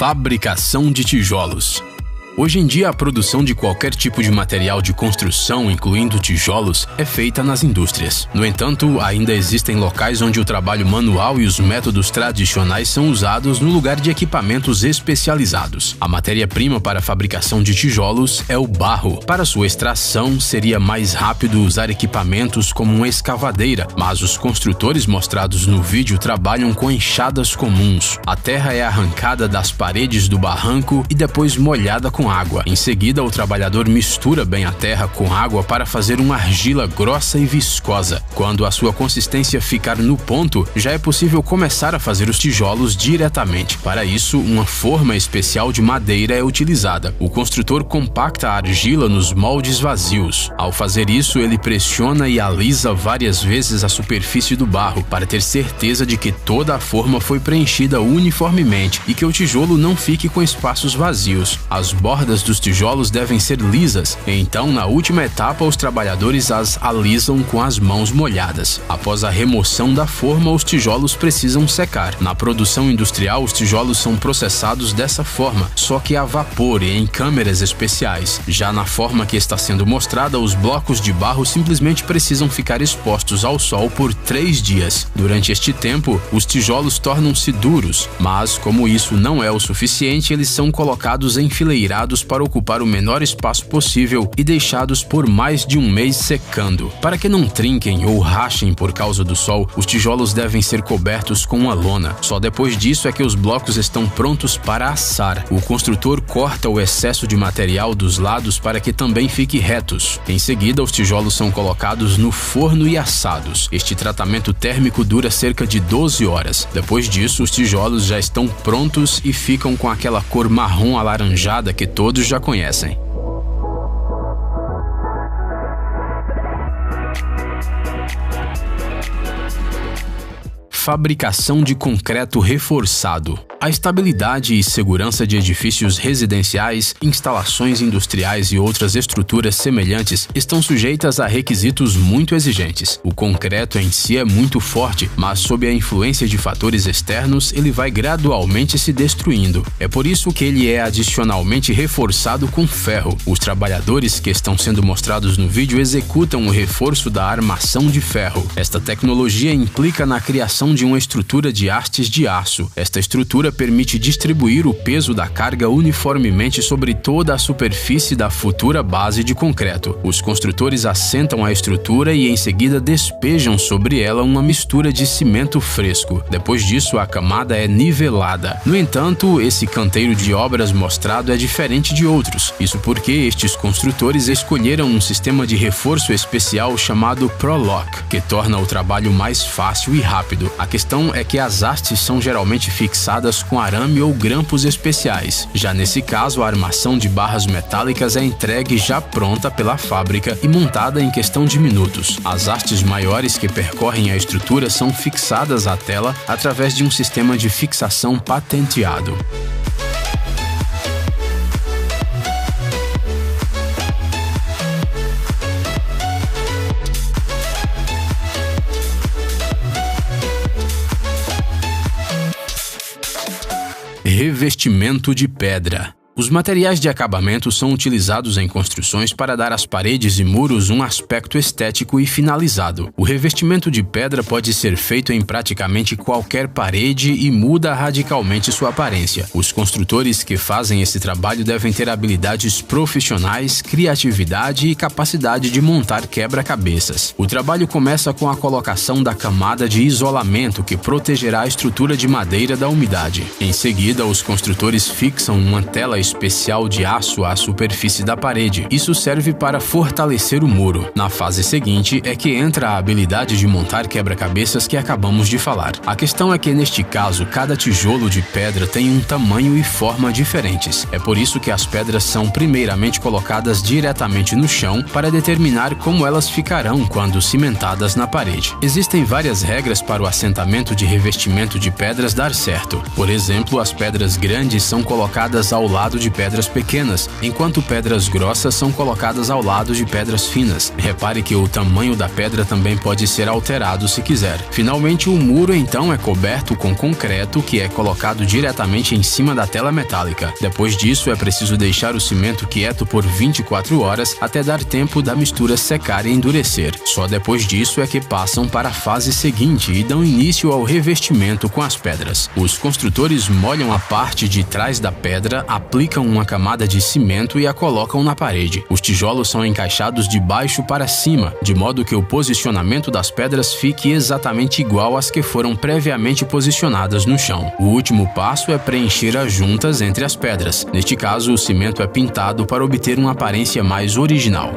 Fabricação de tijolos. Hoje em dia, a produção de qualquer tipo de material de construção, incluindo tijolos, é feita nas indústrias. No entanto, ainda existem locais onde o trabalho manual e os métodos tradicionais são usados no lugar de equipamentos especializados. A matéria-prima para a fabricação de tijolos é o barro. Para sua extração, seria mais rápido usar equipamentos como uma escavadeira, mas os construtores mostrados no vídeo trabalham com enxadas comuns. A terra é arrancada das paredes do barranco e depois molhada com água. Em seguida, o trabalhador mistura bem a terra com água para fazer uma argila grossa e viscosa. Quando a sua consistência ficar no ponto, já é possível começar a fazer os tijolos diretamente. Para isso, uma forma especial de madeira é utilizada. O construtor compacta a argila nos moldes vazios. Ao fazer isso, ele pressiona e alisa várias vezes a superfície do barro para ter certeza de que toda a forma foi preenchida uniformemente e que o tijolo não fique com espaços vazios. As bordas dos tijolos devem ser lisas, então na última etapa os trabalhadores as alisam com as mãos molhadas. Após a remoção da forma, os tijolos precisam secar. Na produção industrial, os tijolos são processados dessa forma, só que a vapor e em câmeras especiais. Já na forma que está sendo mostrada, os blocos de barro simplesmente precisam ficar expostos ao sol por 3 dias. Durante este tempo, os tijolos tornam-se duros, mas como isso não é o suficiente, eles são colocados enfileirados para ocupar o menor espaço possível e deixados por mais de um mês secando. Para que não trinquem ou rachem por causa do sol, os tijolos devem ser cobertos com uma lona. Só depois disso é que os blocos estão prontos para assar. O construtor corta o excesso de material dos lados para que também fiquem retos. Em seguida, os tijolos são colocados no forno e assados. Este tratamento térmico dura cerca de 12 horas. Depois disso, os tijolos já estão prontos e ficam com aquela cor marrom alaranjada que todos já conhecem. Fabricação de concreto reforçado. A estabilidade e segurança de edifícios residenciais, instalações industriais e outras estruturas semelhantes estão sujeitas a requisitos muito exigentes. O concreto em si é muito forte, mas sob a influência de fatores externos, ele vai gradualmente se destruindo. É por isso que ele é adicionalmente reforçado com ferro. Os trabalhadores que estão sendo mostrados no vídeo executam o reforço da armação de ferro. Esta tecnologia implica na criação de uma estrutura de hastes de aço. Esta estrutura permite distribuir o peso da carga uniformemente sobre toda a superfície da futura base de concreto. Os construtores assentam a estrutura e em seguida despejam sobre ela uma mistura de cimento fresco. Depois disso, a camada é nivelada. No entanto, esse canteiro de obras mostrado é diferente de outros. Isso porque estes construtores escolheram um sistema de reforço especial chamado Prolock, que torna o trabalho mais fácil e rápido. A questão é que as hastes são geralmente fixadas com arame ou grampos especiais. Já nesse caso, a armação de barras metálicas é entregue já pronta pela fábrica e montada em questão de minutos. As hastes maiores que percorrem a estrutura são fixadas à tela através de um sistema de fixação patenteado. Revestimento de pedra. Os materiais de acabamento são utilizados em construções para dar às paredes e muros um aspecto estético e finalizado. O revestimento de pedra pode ser feito em praticamente qualquer parede e muda radicalmente sua aparência. Os construtores que fazem esse trabalho devem ter habilidades profissionais, criatividade e capacidade de montar quebra-cabeças. O trabalho começa com a colocação da camada de isolamento que protegerá a estrutura de madeira da umidade. Em seguida, os construtores fixam uma tela especial de aço à superfície da parede. Isso serve para fortalecer o muro. Na fase seguinte é que entra a habilidade de montar quebra-cabeças que acabamos de falar. A questão é que neste caso, cada tijolo de pedra tem um tamanho e forma diferentes. É por isso que as pedras são primeiramente colocadas diretamente no chão para determinar como elas ficarão quando cimentadas na parede. Existem várias regras para o assentamento de revestimento de pedras dar certo. Por exemplo, as pedras grandes são colocadas ao lado lado de pedras pequenas, enquanto pedras grossas são colocadas ao lado de pedras finas. Repare que o tamanho da pedra também pode ser alterado se quiser. Finalmente, o muro então é coberto com concreto, que é colocado diretamente em cima da tela metálica. Depois disso, é preciso deixar o cimento quieto por 24 horas até dar tempo da mistura secar e endurecer. Só depois disso é que passam para a fase seguinte e dão início ao revestimento com as pedras. Os construtores molham a parte de trás da pedra, aplicam uma camada de cimento e a colocam na parede. Os tijolos são encaixados de baixo para cima, de modo que o posicionamento das pedras fique exatamente igual às que foram previamente posicionadas no chão. O último passo é preencher as juntas entre as pedras. Neste caso, o cimento é pintado para obter uma aparência mais original.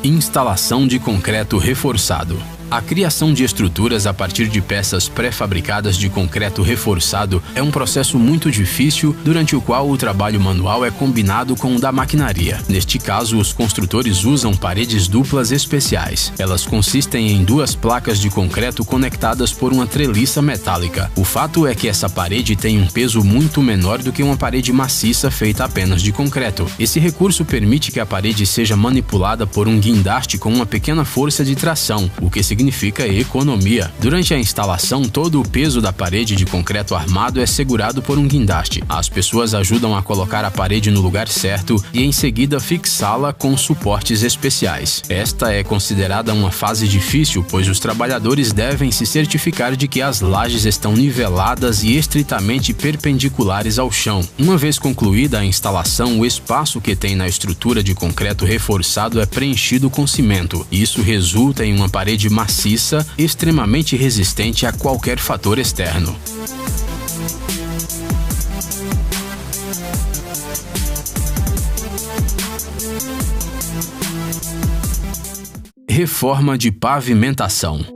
Instalação de concreto reforçado. A criação de estruturas a partir de peças pré-fabricadas de concreto reforçado é um processo muito difícil, durante o qual o trabalho manual é combinado com o da maquinaria. Neste caso, os construtores usam paredes duplas especiais. Elas consistem em duas placas de concreto conectadas por uma treliça metálica. O fato é que essa parede tem um peso muito menor do que uma parede maciça feita apenas de concreto. Esse recurso permite que a parede seja manipulada por um guindaste com uma pequena força de tração, o que significa economia. Durante a instalação, todo o peso da parede de concreto armado é segurado por um guindaste. As pessoas ajudam a colocar a parede no lugar certo e em seguida fixá-la com suportes especiais. Esta é considerada uma fase difícil, pois os trabalhadores devem se certificar de que as lajes estão niveladas e estritamente perpendiculares ao chão. Uma vez concluída a instalação, o espaço que tem na estrutura de concreto reforçado é preenchido com cimento. Isso resulta em uma parede maciça, extremamente resistente a qualquer fator externo. Reforma de pavimentação.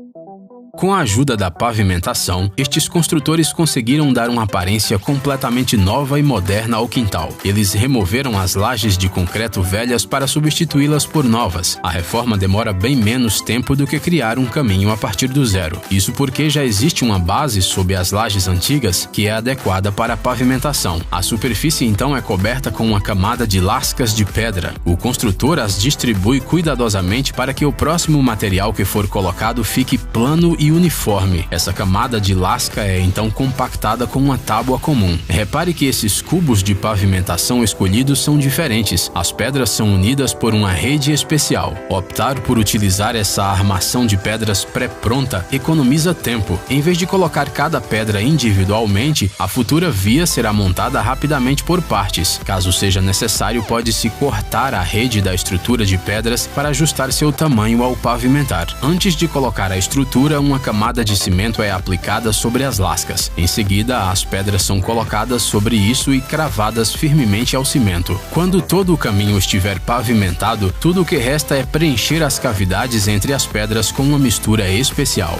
Com a ajuda da pavimentação, estes construtores conseguiram dar uma aparência completamente nova e moderna ao quintal. Eles removeram as lajes de concreto velhas para substituí-las por novas. A reforma demora bem menos tempo do que criar um caminho a partir do zero. Isso porque já existe uma base sob as lajes antigas que é adequada para a pavimentação. A superfície então é coberta com uma camada de lascas de pedra. O construtor as distribui cuidadosamente para que o próximo material que for colocado fique plano e uniforme. Essa camada de lasca é então compactada com uma tábua comum. Repare que esses cubos de pavimentação escolhidos são diferentes. As pedras são unidas por uma rede especial. Optar por utilizar essa armação de pedras pré-pronta economiza tempo. Em vez de colocar cada pedra individualmente, a futura via será montada rapidamente por partes. Caso seja necessário, pode-se cortar a rede da estrutura de pedras para ajustar seu tamanho ao pavimentar. Antes de colocar a estrutura, uma camada de cimento é aplicada sobre as lascas. Em seguida, as pedras são colocadas sobre isso e cravadas firmemente ao cimento. Quando todo o caminho estiver pavimentado, tudo o que resta é preencher as cavidades entre as pedras com uma mistura especial.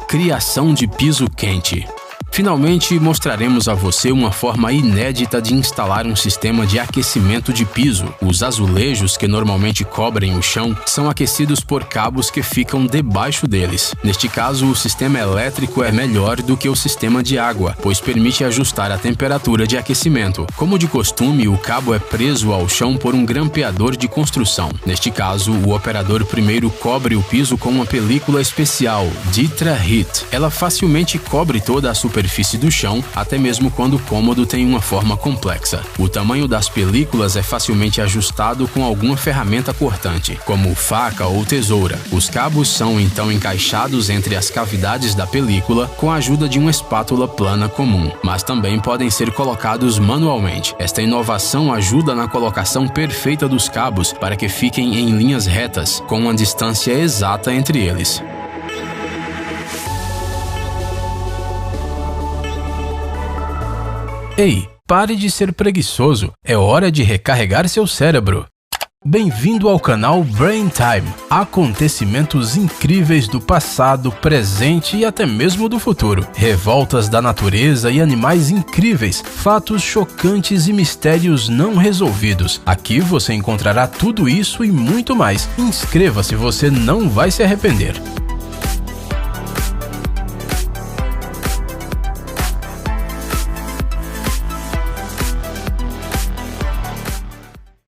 Criação de piso quente. Finalmente, mostraremos a você uma forma inédita de instalar um sistema de aquecimento de piso. Os azulejos que normalmente cobrem o chão são aquecidos por cabos que ficam debaixo deles. Neste caso, o sistema elétrico é melhor do que o sistema de água, pois permite ajustar a temperatura de aquecimento. Como de costume, o cabo é preso ao chão por um grampeador de construção. Neste caso, o operador primeiro cobre o piso com uma película especial, Ditra Heat. Ela facilmente cobre toda a superfície do chão, até mesmo quando o cômodo tem uma forma complexa. O tamanho das películas é facilmente ajustado com alguma ferramenta cortante, como faca ou tesoura. Os cabos são então encaixados entre as cavidades da película com a ajuda de uma espátula plana comum, mas também podem ser colocados manualmente. Esta inovação ajuda na colocação perfeita dos cabos para que fiquem em linhas retas, com uma distância exata entre eles. Ei, pare de ser preguiçoso. É hora de recarregar seu cérebro. Bem-vindo ao canal Brain Time. Acontecimentos incríveis do passado, presente e até mesmo do futuro. Revoltas da natureza e animais incríveis, fatos chocantes e mistérios não resolvidos. Aqui você encontrará tudo isso e muito mais. Inscreva-se, você não vai se arrepender.